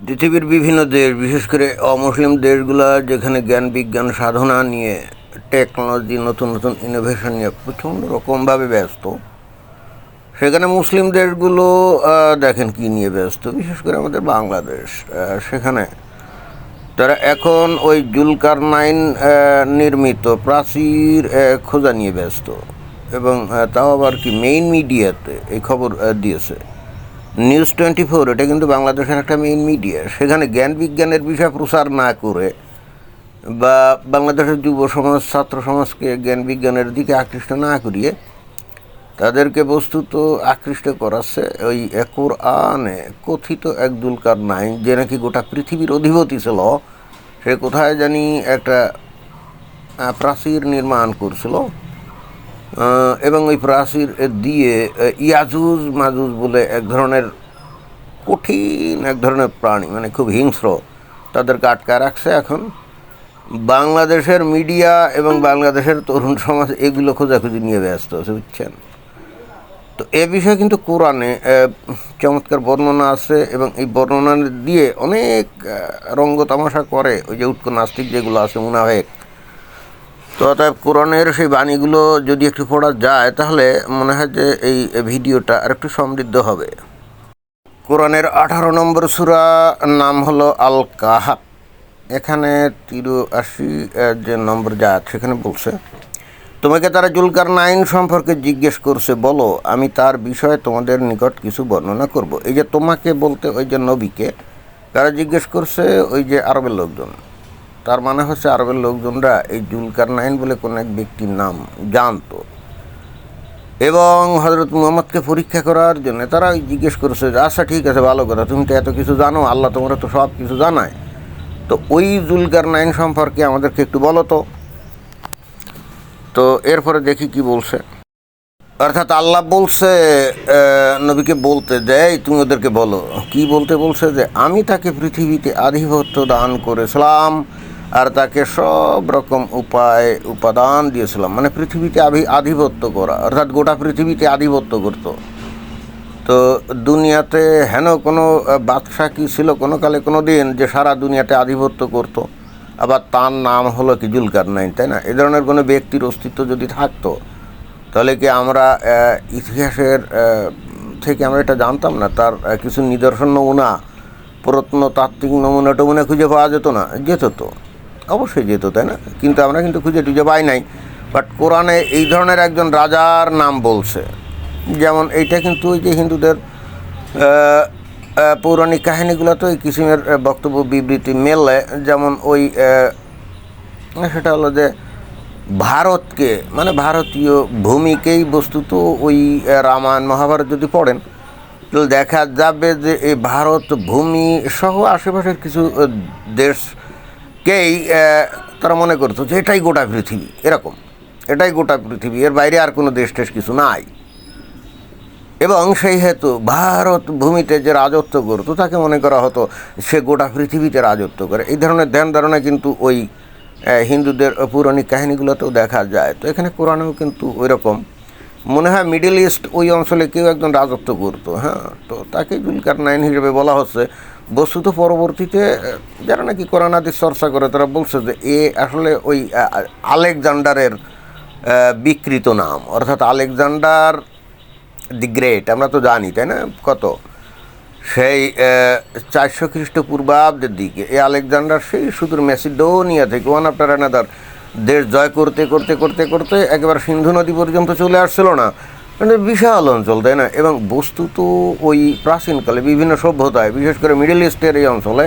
পৃথিবীর বিভিন্ন দেশ, বিশেষ করে অমুসলিম দেশগুলো যেখানে জ্ঞান বিজ্ঞান সাধনা নিয়ে, টেকনোলজি, নতুন নতুন ইনোভেশন নিয়ে প্রচণ্ড রকমভাবে ব্যস্ত, সেখানে মুসলিম দেশগুলো দেখেন কি নিয়ে ব্যস্ত। বিশেষ করে আমাদের বাংলাদেশ, সেখানে তারা এখন ওই জুলকারনাইন নির্মিত প্রাচীর খোঁজা নিয়ে ব্যস্ত, এবং তাও আবার কি মেইন মিডিয়াতে এই খবর দিয়েছে। নিউজ 24, এটা কিন্তু বাংলাদেশের একটা মেইন মিডিয়া। সেখানে জ্ঞান বিজ্ঞানের বিষয় প্রচার না করে বা বাংলাদেশের যুব সমাজ, ছাত্র সমাজকে জ্ঞান বিজ্ঞানের দিকে আকৃষ্ট না করিয়ে তাদেরকে বস্তুত আকৃষ্ট করাচ্ছে ওই কোরআনে কথিত এক জুলকারনাইন, যে নাকি গোটা পৃথিবীর অধিপতি ছিল। সে কোথায় জানি একটা প্রাচীর নির্মাণ করছিল, এবং ওই প্রাচীর দিয়ে ইয়াজুজ মাজুজ বলে এক ধরনের কঠিন এক ধরনের প্রাণী, মানে খুব হিংস্র, তাদেরকে আটকায় রাখছে। এখন বাংলাদেশের মিডিয়া এবং বাংলাদেশের তরুণ সমাজ এগুলো খোঁজাখুঁজি নিয়ে ব্যস্ত আছে, বুঝছেন। তো এ বিষয়ে কিন্তু কোরআনে চমৎকার বর্ণনা আছে, এবং এই বর্ণনা দিয়ে অনেক রঙ্গ তামাশা করে ওই যে উৎক নাস্তিক যেগুলো আছে, মুনাফেক। তো অতএব কোরআনের সেই বাণীগুলো যদি একটু পড়া যায়, তাহলে মনে হয় যে এই ভিডিওটা আর একটু সমৃদ্ধ হবে। কোরআনের 18 নম্বর সূরা নাম হলো আল কাহাফ। এখানে 83 যে নম্বর যা সেখানে বলছে, তোমাকে তারা জুলকারনাইন সম্পর্কে জিজ্ঞেস করছে, বলো আমি তার বিষয়ে তোমাদের নিকট কিছু বর্ণনা করব। এই যে তোমাকে বলতে ওই যে নবীকে তারা জিজ্ঞেস করছে, ওই যে আরবের লোকজন, তার মানে হচ্ছে আরবের লোকজনরা এই জুলকারনাইন বলে কোনো এক ব্যক্তির নাম জানতো, এবং হজরত মুহাম্মদকে পরীক্ষা করার জন্য তারা জিজ্ঞেস করছে যে আচ্ছা ঠিক আছে, ভালো কথা, তুমি তো এত কিছু জানো, আল্লাহ তোমরা তো সব কিছু জানায়, তো ওই জুলকারনাইন সম্পর্কে আমাদেরকে একটু বলো তো। তো এরপরে দেখি কি বলছে। অর্থাৎ আল্লাহ বলছে নবীকে বলতে দেয়, তুমি ওদেরকে বলো। কি বলতে বলছে? যে আমি তাকে পৃথিবীতে আধিপত্য দান করেছিলাম, আর তাকে সব রকম উপাদান দিয়েছিলাম, মানে পৃথিবীতে আধিপত্য করা, অর্থাৎ গোটা পৃথিবীতে আধিপত্য করত। তো দুনিয়াতে হেন কোনো বাদশাহ কি ছিল কোনো কালে কোনো দিন যে সারা দুনিয়াতে আধিপত্য করত? আবার তার নাম হলো কি জুলকারনাইন, তাই না? এ ধরনের কোনো ব্যক্তির অস্তিত্ব যদি থাকতো, তাহলে কি আমরা ইতিহাসের থেকে আমরা এটা জানতাম না? তার কিছু নিদর্শন নমুনা, প্রত্নতাত্ত্বিক নমুনা টমুনা খুঁজে পাওয়া যেত না? যেত তো, অবশ্যই যেত, তাই না? কিন্তু আমরা কিন্তু খুঁজে টুজে পাই নাই। বাট কোরআনে এই ধরনের একজন রাজার নাম বলছে। যেমন এইটা কিন্তু ওই যে হিন্দুদের পৌরাণিক কাহিনীগুলো তো এই কিসিমের বক্তব্য বিবৃতি মেলে। যেমন ওই সেটা হলো যে ভারতকে, মানে ভারতীয় ভূমিকেই বস্তুত ওই রামায়ণ মহাভারত যদি পড়েন, তো দেখা যাবে যে এই ভারত ভূমি সহ আশেপাশের কিছু দেশকেই তারা মনে করতো যে এটাই গোটা পৃথিবী, এরকম, এটাই গোটা পৃথিবী, এর বাইরে আর কোনো দেশ টেশ কিছু নাই। এবং সেই হেতু ভারত ভূমিতে যে রাজত্ব করতো তাকে মনে করা হতো সে গোটা পৃথিবীতে রাজত্ব করে। এই ধরনের ধ্যান ধারণা কিন্তু ওই হিন্দুদের পৌরাণিক কাহিনীগুলোতেও দেখা যায়। তো এখানে কোরআনেও কিন্তু ওই রকম মনে হয় মিডল ইস্ট ওই অঞ্চলে কেউ একজন রাজত্ব করতো, হ্যাঁ, তো তাকে জুলকারনাইন হিসেবে বলা হচ্ছে। বস্তুত পরবর্তীতে যারা নাকি কোরআন হাদিস চর্চা করে তারা বলছে যে এ আসলে ওই আলেকজান্ডারের বিকৃত নাম, অর্থাৎ আলেকজান্ডার দি গ্রেট আমরা তো জানি, তাই না? কত সেই 400 খ্রিস্টপূর্বাব্দের দিকে এই আলেকজান্ডার সেই সুদূর ম্যাসিডোনিয়া থেকে ওয়ান আফটার অ্যানাদার দেশ জয় করতে করতে করতে করতে একেবারে সিন্ধু নদী পর্যন্ত চলে আসছিল না? মানে বিশাল অঞ্চল, তাই না? এবং বস্তুত ওই প্রাচীনকালে বিভিন্ন সভ্যতায়, বিশেষ করে মিডল ইস্টের এই অঞ্চলে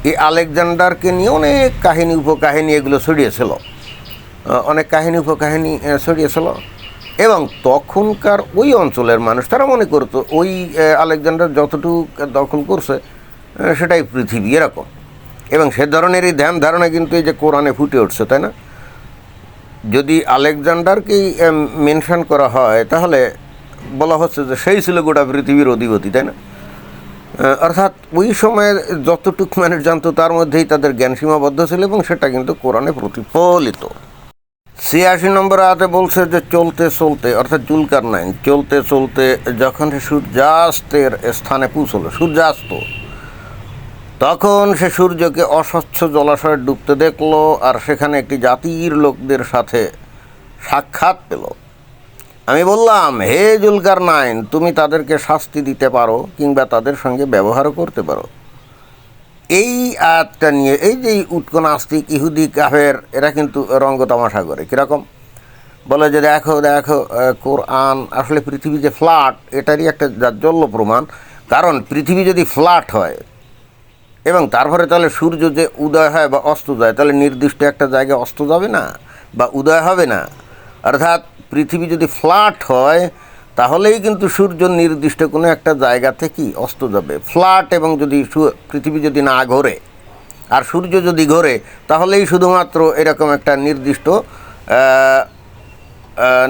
এই আলেকজান্ডারকে নিয়ে অনেক কাহিনী উপকাহিনী এগুলো ছড়িয়েছিল, অনেক কাহিনী উপকাহিনী ছড়িয়েছিল। এবং তখনকার ওই অঞ্চলের মানুষ তারা মনে করতো ওই আলেকজান্ডার যতটুকু দখল করছে সেটাই পৃথিবী, এরকম। এবং সে ধরনেরই ধ্যান ধারণা কিন্তু এই যে কোরআনে ফুটে উঠছে, তাই না? যদি আলেকজান্ডারকেই মেনশন করা হয়, তাহলে বলা হচ্ছে যে সেই ছিল গোটা পৃথিবীর অধিপতি, তাই না? অর্থাৎ ওই সময়ে যতটুকু মানুষ জানতো তার মধ্যেই তাদের জ্ঞান সীমাবদ্ধ ছিল, এবং সেটা কিন্তু কোরআনে প্রতিফলিত। 86 নম্বর আয়াতে বলছে যে চলতে চলতে, অর্থাৎ জুলকারনাইন চলতে চলতে যখন সূর্যাস্তের স্থানে পৌঁছলো, সূর্যাস্ত, তখন সে সূর্যকে অস্বচ্ছ জলাশয়ে ডুবতে দেখলো, আর সেখানে একটি জাতির লোকদের সাথে সাক্ষাৎ পেল। আমি বললাম, হে জুলকারনাইন, তুমি তাদেরকে শাস্তি দিতে পারো কিংবা তাদের সঙ্গে ব্যবহারও করতে পারো। এই আয়াতটা নিয়ে এই যে উটকো নাস্তিক ইহুদি কাফের এরা কিন্তু রঙ্গ তামাশা করে। কীরকম বলে যে দেখো দেখো কোরআন আসলে পৃথিবী যে ফ্ল্যাট এটারই একটা জাজ্জল্য প্রমাণ। কারণ পৃথিবী যদি ফ্ল্যাট হয় এবং তারপরে তাহলে সূর্য যে উদয় হয় বা অস্ত যায়, তাহলে নির্দিষ্ট একটা জায়গায় অস্ত যাবে না বা উদয় হবে না। অর্থাৎ পৃথিবী যদি ফ্ল্যাট হয় তাহলেই কিন্তু সূর্য নির্দিষ্ট কোনো একটা জায়গা থেকেই অস্ত যাবে। ফ্ল্যাট এবং যদি পৃথিবী যদি না ঘোরে আর সূর্য যদি ঘোরে তাহলেই শুধুমাত্র এরকম একটা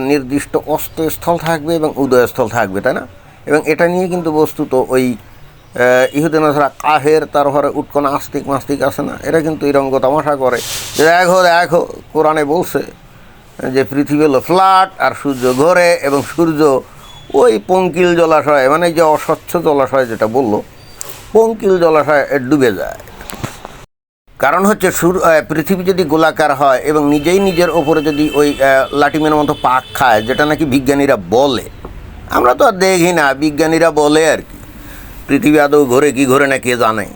নির্দিষ্ট অস্তস্থল থাকবে এবং উদয়স্থল থাকবে, তাই না? এবং এটা নিয়ে কিন্তু বস্তুত ওই ইহুদি নাসারা কাফের, তারপরে উটকো নাস্তিক মাস্তিক আছে না, এরা কিন্তু এই রঙ্গ তামাশা করে যে দেখো দেখো কোরআনে বলছে যে পৃথিবী হলো ফ্ল্যাট আর সূর্য ঘোরে এবং সূর্য ওই পঙ্কিল জলাশয়, মানে যে অস্বচ্ছ জলাশয় যেটা বললো, পঙ্কিল জলাশয় ডুবে যায়। কারণ হচ্ছে পৃথিবী যদি গোলাকার হয় এবং নিজেই নিজের ওপরে যদি ওই লাটিমের মতো পাক খায়, যেটা নাকি বিজ্ঞানীরা বলে, আমরা তো আর দেখি না, বিজ্ঞানীরা বলে আর কি। পৃথিবী আদৌ ঘোরে কি ঘোরে না কে জানে,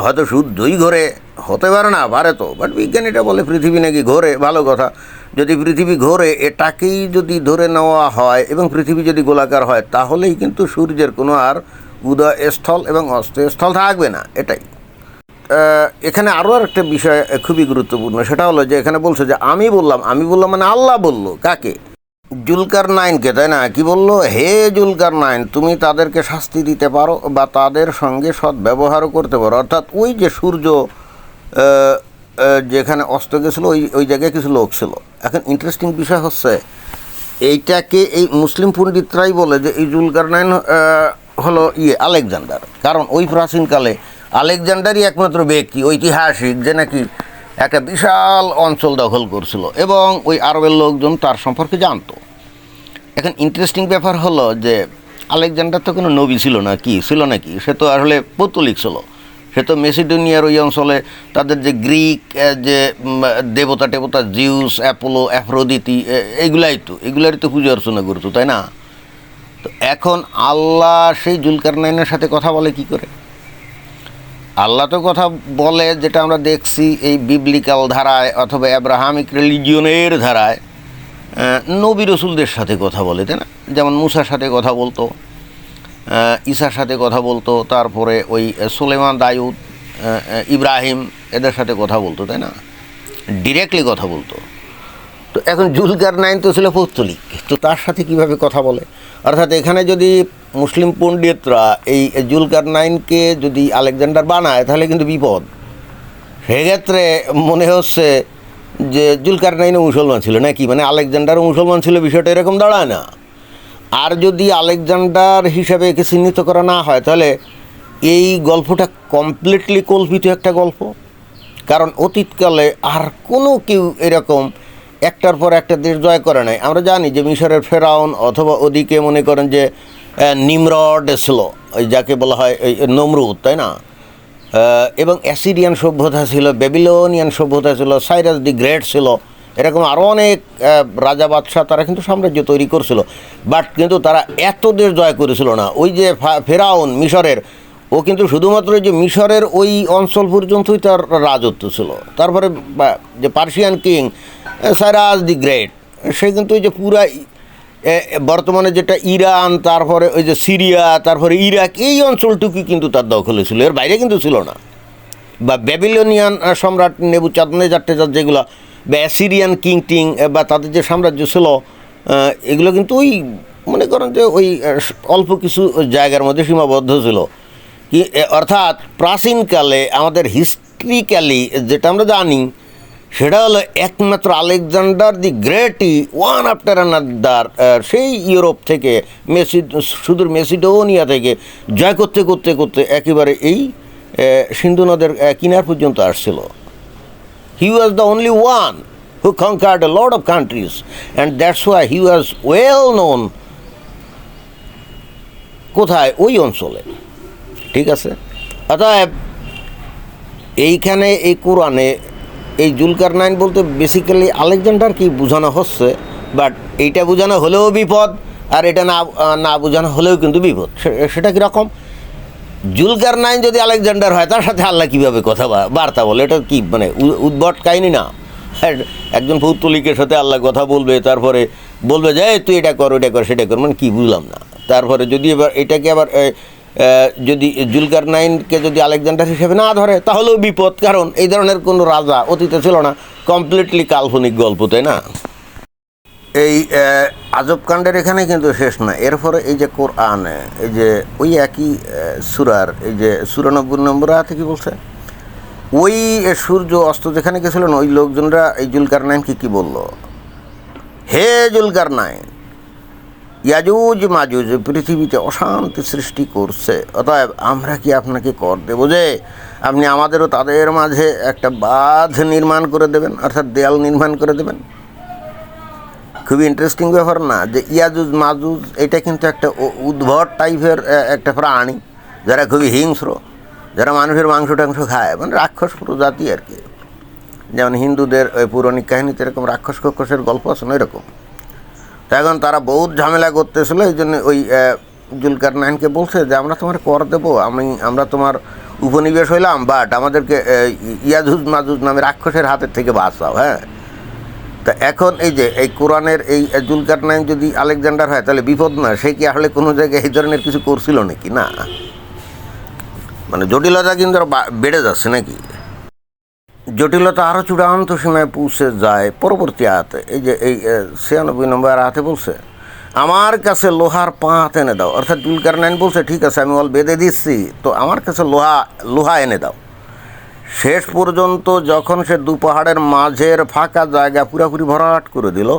হয়তো শুদ্ধই ঘোরে, হতে পারে না পারে তো, বাট বিজ্ঞানীরা বলে পৃথিবী নাকি ঘোরে। ভালো কথা, যদি পৃথিবী ঘোরে এটাকেই যদি ধরে নেওয়া হয় এবং পৃথিবী যদি গোলাকার হয় তাহলেই কিন্তু সূর্যের কোনো আর উদয়স্থল এবং অস্তস্থল থাকবে না। এটাই এখানে আরও একটা বিষয় খুবই গুরুত্বপূর্ণ, সেটা হলো যে এখানে বলছে যে আমি বললাম মানে আল্লাহ বলল কাকে? জুলকারনাইনকে, তাই না? কি বলল? হে জুলকারনাইন, তুমি তাদেরকে শাস্তি দিতে পারো বা তাদের সঙ্গে সদ্ব্যবহারও করতে পারো। অর্থাৎ ওই যে সূর্য যেখানে অস্ত গেছিলো ওই জায়গায় কিছু লোক ছিল। এখন ইন্টারেস্টিং বিষয় হচ্ছে এইটাকে এই মুসলিম পণ্ডিতরাই বলে যে এই জুলকারনাইন হলো আলেকজান্ডার। কারণ ওই প্রাচীনকালে আলেকজান্ডারই একমাত্র ব্যক্তি ঐতিহাসিক যে নাকি একটা বিশাল অঞ্চল দখল করছিল এবং ওই আরবের লোকজন তার সম্পর্কে জানতো। এখন ইন্টারেস্টিং ব্যাপার হলো যে আলেকজান্ডার তো কোনো নবী ছিল না, কি ছিল নাকি? সে তো আসলে পৌত্তলিক ছিল। সে তো মেসিডোনিয়ার ওই অঞ্চলে তাদের যে গ্রিক যে দেবতা টেবতা, জিউস, অ্যাপোলো, অ্যাফ্রোদিতি, এগুলারই তো পুজো অর্চনা করতো, তাই না? তো এখন আল্লাহ সেই জুলকারনাইনের সাথে কথা বলে কি করে? আল্লাহ তো কথা বলে যেটা আমরা দেখছি এই বিবলিক্যাল ধারায় অথবা আব্রাহামিক রিলিজিয়নের ধারায়, নবী রসুলদের সাথে কথা বলে, তাই না? যেমন মুসার সাথে কথা বলতো, ঈসার সাথে কথা বলতো, তারপরে ওই সুলেমান, দাউদ, ইব্রাহিম এদের সাথে কথা বলতো, তাই না? ডিরেক্টলি কথা বলতো। তো এখন জুলকারনাইন তো ছিল পৌত্তলিক, তো তার সাথে কিভাবে কথা বলে? অর্থাৎ এখানে যদি মুসলিম পণ্ডিতরা এই জুলকারনাইনকে যদি আলেকজান্ডার বানায় তাহলে কিন্তু বিপদ। সেক্ষেত্রে মনে হচ্ছে যে জুলকারনাইনও মুসলমান ছিল নাকি, মানে আলেকজান্ডারও মুসলমান ছিল, বিষয়টা এরকম দাঁড়ায় না। আর যদি আলেকজান্ডার হিসাবে একে চিহ্নিত করা না হয় তাহলে এই গল্পটা কমপ্লিটলি কল্পিত একটা গল্প। কারণ অতীতকালে আর কোনো কেউ এরকম একটার পর একটা দেশ জয় করে নাই। আমরা জানি যে মিশরের ফেরাউন অথবা ওদিকে মনে করেন যে নিমরড ছিল, ওই যাকে বলা হয় ওই নমরুদ, তাই না? এবং অ্যাসিরিয়ান সভ্যতা ছিল, ব্যাবিলনিয়ান সভ্যতা ছিল, সাইরাস দি গ্রেট ছিল, এরকম আরও অনেক রাজা বাদশাহ তারা কিন্তু সাম্রাজ্য তৈরি করছিল। বাট কিন্তু তারা এত দেশ জয় করেছিল না। ওই যে ফেরাউন মিশরের, ও কিন্তু শুধুমাত্র যে মিশরের ওই অঞ্চল পর্যন্তই তার রাজত্ব ছিল। তারপরে যে Persian king Cyrus the great, সে কিন্তু ওই যে পুরা বর্তমানে যেটা ইরান, তারপরে ওই যে সিরিয়া, তারপরে ইরাক, এই অঞ্চলটুকুই কিন্তু তার দখলে ছিল, এর বাইরে কিন্তু ছিল না। বা ব্যাবিলনিয়ান সম্রাট নেবুচাঁদনেজার যেগুলো, বা অ্যাসিরিয়ান কিং টিং বা তাদের যে সাম্রাজ্য ছিল, এগুলো কিন্তু ওই মনে করেন যে ওই অল্প কিছু জায়গার মধ্যে সীমাবদ্ধ ছিল। কি অর্থাৎ প্রাচীনকালে আমাদের হিস্ট্রিক্যালি যেটা আমরা জানি সেটা হলো একমাত্র আলেকজান্ডার দি গ্রেটই ওয়ান আফটার অ্যানাদার সেই ইউরোপ থেকে সুদূর মেসিডোনিয়া থেকে জয় করতে করতে করতে একেবারে এই সিন্ধু নদের কিনার পর্যন্ত আসছিল। He was the only one who conquered a lot of countries, and that's why he was well known. কোথায়? ওই অঞ্চলে। ঠিক আছে। অতএব এইখানে এই কোরআনে এই জুলকারনাইন বলতে বেসিক্যালি আলেকজান্ডার কি বোঝানো হচ্ছে, বাট এইটা বোঝানো হলেও বিপদ, আর এটা না বোঝানো হলেও কিন্তু বিপদ। সেটা কীরকম? জুলকারনাইন যদি আলেকজান্ডার হয়, তার সাথে আল্লাহ কীভাবে বার্তা বলে? এটা কি মানে উদ্ভট কাহিনী না? একজন পৌত্তলিকের সাথে আল্লাহ কথা বলবে, তারপরে বলবে যে তুই এটা কর, ওটা কর, সেটা কর, মানে কী বুঝলাম না। তারপরে যদি এবার এটাকে আবার যদি জুলকারনাইনকে যদি আলেকজান্ডার হিসেবে না ধরে, তাহলেও বিপদ, কারণ এই ধরনের কোনো রাজা অতীতে ছিল না, কমপ্লিটলি কাল্পনিক গল্প, তাই না? এই আজব কাণ্ডের এখানে কিন্তু শেষ না। এরপরে এই যে কোরআন, এই যে ওই একই সূরার এই যে ৯৪ নম্বর আয়াতে কি বলছে, ওই সূর্য অস্ত যেখানে গেছিলেন ওই লোকজনরা এই জুলকারনাইনকে কি বলল, হে জুলকারনাইন, ইয়াজুজ মাজুজ পৃথিবীতে অশান্তি সৃষ্টি করছে, অতএব আমরা কি আপনাকে কর দেবো যে আপনি আমাদেরও তাদের মাঝে একটা বাঁধ নির্মাণ করে দেবেন, অর্থাৎ দেয়াল নির্মাণ করে দেবেন। খুবই ইন্টারেস্টিং ব্যাপার না? যে ইয়াজুজ মাজুজ এটা কিন্তু একটা উদ্ভট টাইপের একটা প্রাণী, যারা খুবই হিংস্র, যারা মানুষের মাংস টাংস খায়, মানে রাক্ষস প্রজাতি আর কি। যেমন হিন্দুদের ওই পৌরাণিক কাহিনীতে এরকম রাক্ষস কক্ষসের গল্প আছে না, এরকম। তো এখন তারা বহুত ঝামেলা করতেছিল, এই জন্য ওই জুলকারনাইনকে বলছে যে আমরা তোমার কর দেবো, আমরা তোমার উপনিবেশ হইলাম, বাট আমাদেরকে ইয়াজুজ মাজুজ নামে রাক্ষসের হাতের থেকে বাঁচাও। হ্যাঁ, তা এখন এই যে এই কোরআনের এই জুলকারনাইন যদি আলেকজান্ডার হয়, তাহলে বিপদ না? সে কি আসলে কোনো জায়গায় এই ধরনের কিছু করছিল নাকি? না, মানে জটিলতা কিন্তু বেড়ে যাচ্ছে নাকি? জটিলতা আরও চূড়ান্ত সীমায় পৌঁছে যায় পরবর্তী আয়াতে। এই যে এই ৯৬ নম্বর আয়াতে বলছে, আমার কাছে লোহার পাত এনে দাও। অর্থাৎ জুলকারনাইন বলছে ঠিক আছে, আমি ওয়াল বেঁধে দিচ্ছি, তো আমার কাছে লোহা এনে দাও। শেষ পর্যন্ত যখন সে দু পাহাড়ের মাঝের ফাঁকা জায়গা পুরাপুরি ভরাট করে দিল,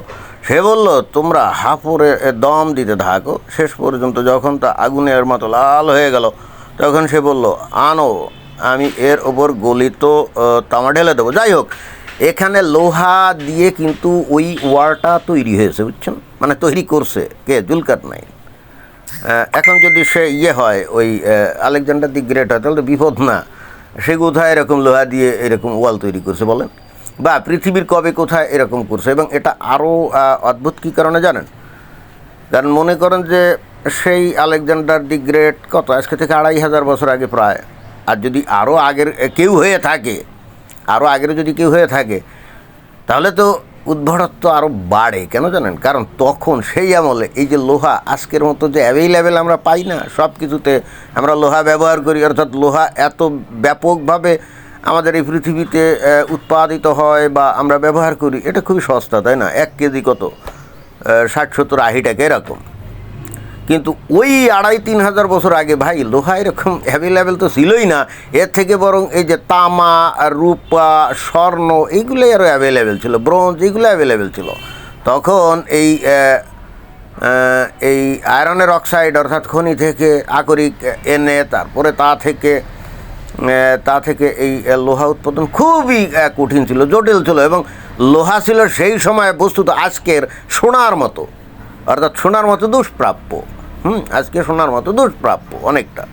সে বলল তোমরা হাফরে দম দিতে থাকো। শেষ পর্যন্ত যখন তা আগুনের মতো লাল হয়ে গেল, তখন সে বলল আনো, আমি এর ওপর গলিত তামা ঢেলে দেবো। যাই হোক, এখানে লোহা দিয়ে কিন্তু ওই ওয়ারটা তৈরি হয়েছে, বুঝছেন? মানে তৈরি করছে কে? জুলকারনাইন। এখন যদি সে হয় ওই আলেকজান্ডার দি গ্রেট হয়, তাহলে তো বিপদ না? সে কোথায় এরকম লোহা দিয়ে এরকম ওয়াল তৈরি করছে বলেন? বা পৃথিবীর কবে কোথায় এরকম করছে? এবং এটা আরও অদ্ভুত কী কারণে জানেন? কারণ মনে করেন যে সেই আলেকজান্ডার দি গ্রেট কত আজকে থেকে ২৫০০ বছর আগে প্রায়, আর যদি আরও আগের কেউ হয়ে থাকে, আরও আগের যদি কেউ হয়ে থাকে, তাহলে তো উদ্ভটত্ব আরও বাড়ে। কেন জানেন? কারণ তখন সেই আমলে এই যে লোহা আজকের মতো যে অ্যাভেইলেবেল আমরা পাই না, সব কিছুতে আমরা লোহা ব্যবহার করি, অর্থাৎ লোহা এত ব্যাপকভাবে আমাদের এই পৃথিবীতে উৎপাদিত হয় বা আমরা ব্যবহার করি, এটা খুবই সস্তা, তাই না? ১ কেজি কত ৬০-৭০-৮০ টাকা এরকম। কিন্তু ওই ২,৫০০-৩,০০০ বছর আগে ভাই লোহা এরকম অ্যাভেলেবেল তো ছিলই না। এর থেকে বরং এই যে তামা, রূপা, স্বর্ণ এইগুলোই আরও অ্যাভেলেবেল ছিল, ব্রোঞ্জ এইগুলো অ্যাভেলেবেল ছিল। তখন এই আয়রনের অক্সাইড অর্থাৎ খনি থেকে আকরিক এনে তারপরে তা থেকে এই লোহা উৎপাদন খুবই কঠিন ছিল, জটিল ছিল। এবং লোহা ছিল সেই সময় বস্তুত আজকের সোনার মতো, অর্থাৎ সোনার মতো দুষ্প্রাপ্য। আজকে সোনার মতো দুষ্প্রাপ্য অনেকটা।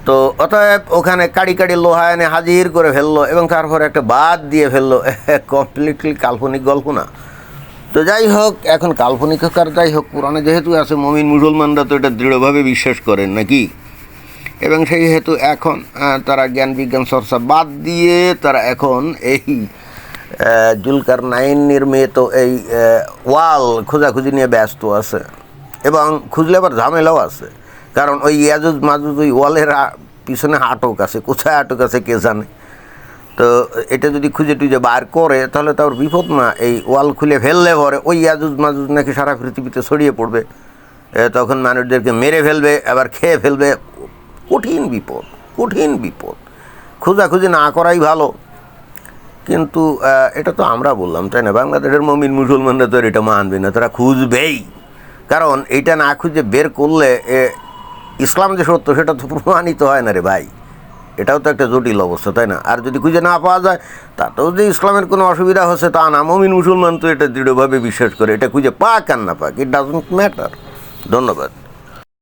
তো অতএব ওখানে কাড়ি লোহা এনে হাজির করে ফেললো এবং তারপর একটা বাদ দিয়ে ফেললো। কমপ্লিটলি কাল্পনিক গল্প না? তো যাই হোক, এখন কাল্পনিক হোক আর যাই হোক, কোরআনে যেহেতু আছে, মুমিন মুসলমানরা তো এটা দৃঢ়ভাবে বিশ্বাস করেন নাকি? এবং সেই হেতু এখন তারা জ্ঞান বিজ্ঞান চর্চা বাদ দিয়ে তারা এখন এই জুলকারনাইন নির্মিত এই ওয়াল খোঁজাখুঁজি নিয়ে ব্যস্ত আছে। এবং খুঁজলে আবার ঝামেলাও আছে, কারণ ওই ইয়াজুজ মাজুজ ওই ওয়ালের পিছনে আটক আছে, কোথায় আটক আছে কে জানে। তো এটা যদি খুঁজে টুজে বার করে, তাহলে তার বিপদ না? এই ওয়াল খুলে ফেললে পরে ওই ইয়াজুজ মাজুজ নাকি সারা পৃথিবীতে ছড়িয়ে পড়বে, তখন মানুষদেরকে মেরে ফেলবে, আবার খেয়ে ফেলবে। কঠিন বিপদ, কঠিন বিপদ। খোঁজাখুঁজি না করাই ভালো। কিন্তু এটা তো আমরা বললাম, তাই না? বাংলাদেশের মুমিন মুসলমানরা তো এটা মানবে না, তারা খুঁজবেই। কারণ এইটা না খুঁজে বের করলে ইসলাম যে সত্য সেটা তো প্রমাণিত হয় না রে ভাই। এটাও তো একটা জটিল অবস্থা, তাই না? আর যদি খুঁজে না পাওয়া যায়, তাতেও যে ইসলামের কোনো অসুবিধা হচ্ছে তা না। মুমিন মুসলমান তো এটা দৃঢ়ভাবে বিশ্বাস করে, এটা খুঁজে পাক আর না পাক, ইট ডাজন্ট ম্যাটার। ধন্যবাদ।